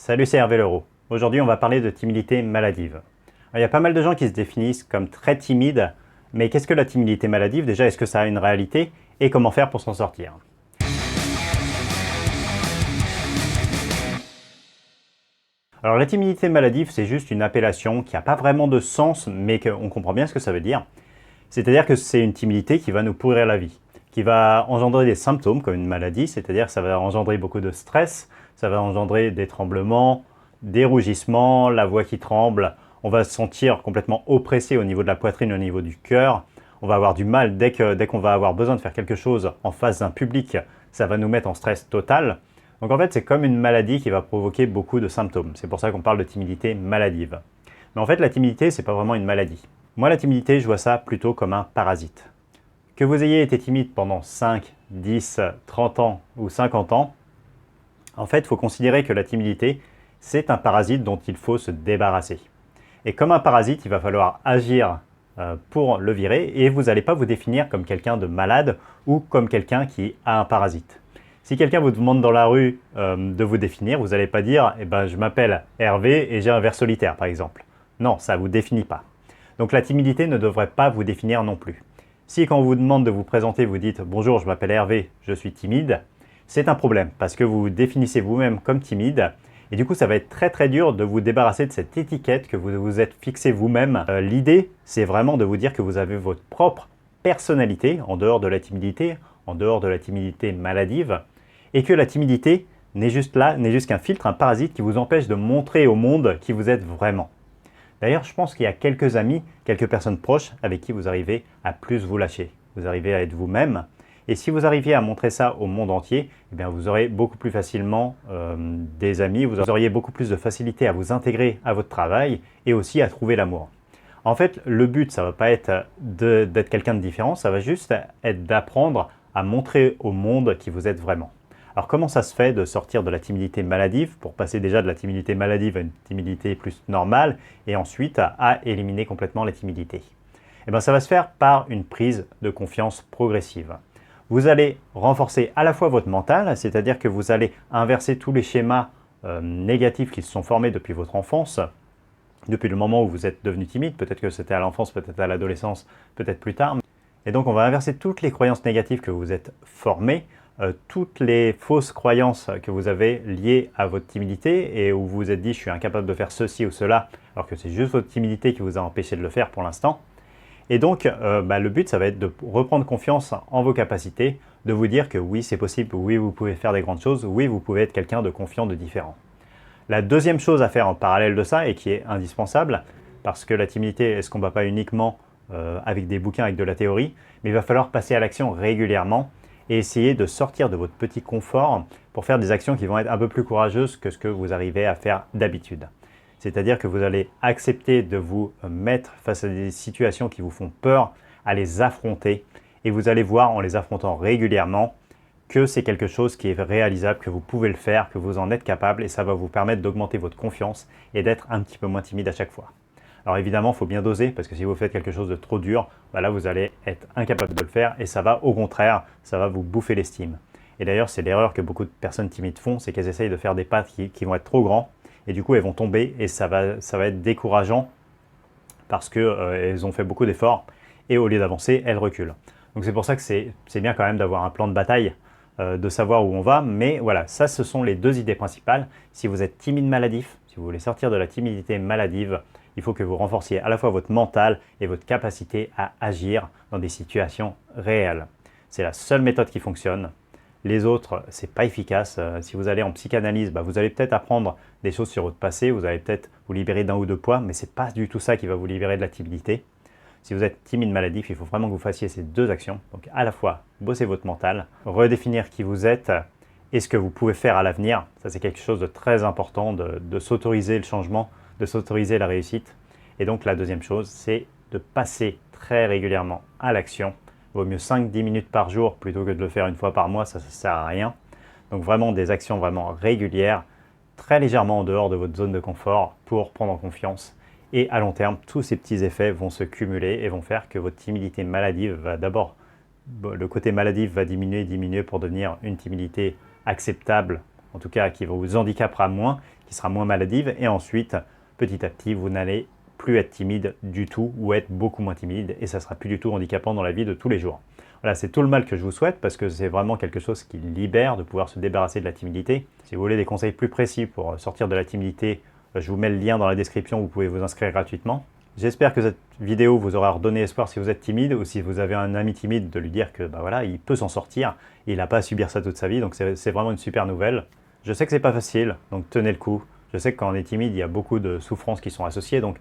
Salut, c'est Hervé Leroux. Aujourd'hui, on va parler de timidité maladive. Il y a pas mal de gens qui se définissent comme très timides, mais qu'est-ce que la timidité maladive? Déjà, est-ce que ça a une réalité? Et comment faire pour s'en sortir? Alors, la timidité maladive, c'est juste une appellation qui n'a pas vraiment de sens, mais qu'on comprend bien ce que ça veut dire. C'est-à-dire que c'est une timidité qui va nous pourrir la vie, qui va engendrer des symptômes comme une maladie, c'est-à-dire que ça va engendrer beaucoup de stress, ça va engendrer des tremblements, des rougissements, la voix qui tremble, on va se sentir complètement oppressé au niveau de la poitrine, au niveau du cœur, on va avoir du mal dès qu'on va avoir besoin de faire quelque chose en face d'un public, ça va nous mettre en stress total. Donc en fait, c'est comme une maladie qui va provoquer beaucoup de symptômes. C'est pour ça qu'on parle de timidité maladive. Mais en fait, la timidité, c'est pas vraiment une maladie. Moi, la timidité, je vois ça plutôt comme un parasite. Que vous ayez été timide pendant 5, 10, 30 ans ou 50 ans, en fait, il faut considérer que la timidité, c'est un parasite dont il faut se débarrasser. Et comme un parasite, il va falloir agir pour le virer et vous n'allez pas vous définir comme quelqu'un de malade ou comme quelqu'un qui a un parasite. Si quelqu'un vous demande dans la rue de vous définir, vous n'allez pas dire « je m'appelle Hervé et j'ai un ver solitaire » par exemple. Non, ça ne vous définit pas. Donc la timidité ne devrait pas vous définir non plus. Si quand on vous demande de vous présenter, vous dites « Bonjour, je m'appelle Hervé, je suis timide », c'est un problème parce que vous vous définissez vous-même comme timide et du coup ça va être très dur de vous débarrasser de cette étiquette que vous vous êtes fixé vous-même. L'idée, c'est vraiment de vous dire que vous avez votre propre personnalité en dehors de la timidité, en dehors de la timidité maladive et que la timidité n'est juste qu'un filtre, un parasite qui vous empêche de montrer au monde qui vous êtes vraiment. D'ailleurs, je pense qu'il y a quelques amis, quelques personnes proches avec qui vous arrivez à plus vous lâcher. Vous arrivez à être vous-même. Et si vous arriviez à montrer ça au monde entier, vous aurez beaucoup plus facilement des amis, vous auriez beaucoup plus de facilité à vous intégrer à votre travail et aussi à trouver l'amour. En fait, le but, ça ne va pas être d'être quelqu'un de différent, ça va juste être d'apprendre à montrer au monde qui vous êtes vraiment. Alors comment ça se fait de sortir de la timidité maladive pour passer déjà de la timidité maladive à une timidité plus normale et ensuite à éliminer complètement la timidité? Ça va se faire par une prise de confiance progressive. Vous allez renforcer à la fois votre mental, c'est-à-dire que vous allez inverser tous les schémas négatifs qui se sont formés depuis votre enfance, depuis le moment où vous êtes devenu timide, peut-être que c'était à l'enfance, peut-être à l'adolescence, peut-être plus tard. Et donc on va inverser toutes les croyances négatives que vous êtes formées, toutes les fausses croyances que vous avez liées à votre timidité et où vous vous êtes dit « je suis incapable de faire ceci ou cela » alors que c'est juste votre timidité qui vous a empêché de le faire pour l'instant. Et donc, le but, ça va être de reprendre confiance en vos capacités, de vous dire que oui, c'est possible, oui, vous pouvez faire des grandes choses, oui, vous pouvez être quelqu'un de confiant, de différent. La deuxième chose à faire en parallèle de ça et qui est indispensable, parce que la timidité, elle ne se combat pas uniquement avec des bouquins, avec de la théorie, mais il va falloir passer à l'action régulièrement et essayer de sortir de votre petit confort pour faire des actions qui vont être un peu plus courageuses que ce que vous arrivez à faire d'habitude. C'est-à-dire que vous allez accepter de vous mettre face à des situations qui vous font peur, à les affronter et vous allez voir en les affrontant régulièrement que c'est quelque chose qui est réalisable, que vous pouvez le faire, que vous en êtes capable et ça va vous permettre d'augmenter votre confiance et d'être un petit peu moins timide à chaque fois. Alors évidemment, il faut bien doser parce que si vous faites quelque chose de trop dur, là vous allez être incapable de le faire et ça va au contraire, ça va vous bouffer l'estime. Et d'ailleurs, c'est l'erreur que beaucoup de personnes timides font, c'est qu'elles essayent de faire des pas qui vont être trop grands et du coup elles vont tomber et ça va être décourageant parce qu'elles ont fait beaucoup d'efforts et au lieu d'avancer, elles reculent. Donc c'est pour ça que c'est bien quand même d'avoir un plan de bataille, de savoir où on va, mais voilà, ça ce sont les deux idées principales. Si vous êtes timide maladif, si vous voulez sortir de la timidité maladive, il faut que vous renforciez à la fois votre mental et votre capacité à agir dans des situations réelles. C'est la seule méthode qui fonctionne. Les autres, ce n'est pas efficace. Si vous allez en psychanalyse, vous allez peut-être apprendre des choses sur votre passé, vous allez peut-être vous libérer d'un ou deux poids, mais ce n'est pas du tout ça qui va vous libérer de la timidité. Si vous êtes timide maladif, il faut vraiment que vous fassiez ces deux actions. Donc à la fois, bosser votre mental, redéfinir qui vous êtes et ce que vous pouvez faire à l'avenir. Ça, c'est quelque chose de très important, de s'autoriser le changement, de s'autoriser la réussite. Et donc la deuxième chose, c'est de passer très régulièrement à l'action. Il vaut mieux 5-10 minutes par jour plutôt que de le faire une fois par mois, ça ne sert à rien. Donc vraiment des actions vraiment régulières, très légèrement en dehors de votre zone de confort pour prendre en confiance. Et à long terme, tous ces petits effets vont se cumuler et vont faire que votre timidité maladive va le côté maladif va diminuer pour devenir une timidité acceptable, en tout cas qui vous handicapera moins, qui sera moins maladive, et ensuite, petit à petit, vous n'allez plus être timide du tout ou être beaucoup moins timide, et ça sera plus du tout handicapant dans la vie de tous les jours. Voilà, c'est tout le mal que je vous souhaite parce que c'est vraiment quelque chose qui libère de pouvoir se débarrasser de la timidité. Si vous voulez des conseils plus précis pour sortir de la timidité, je vous mets le lien dans la description, vous pouvez vous inscrire gratuitement. J'espère que cette vidéo vous aura redonné espoir si vous êtes timide ou si vous avez un ami timide, de lui dire que voilà, il peut s'en sortir, il n'a pas à subir ça toute sa vie, donc c'est vraiment une super nouvelle. Je sais que c'est pas facile, donc tenez le coup. Je sais que quand on est timide, il y a beaucoup de souffrances qui sont associées, donc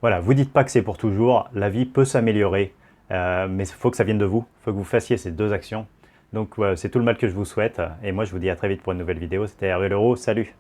voilà, vous dites pas que c'est pour toujours, la vie peut s'améliorer, mais il faut que ça vienne de vous, il faut que vous fassiez ces 2 actions. Donc c'est tout le mal que je vous souhaite, et moi je vous dis à très vite pour une nouvelle vidéo, c'était Hervé Leroux, salut!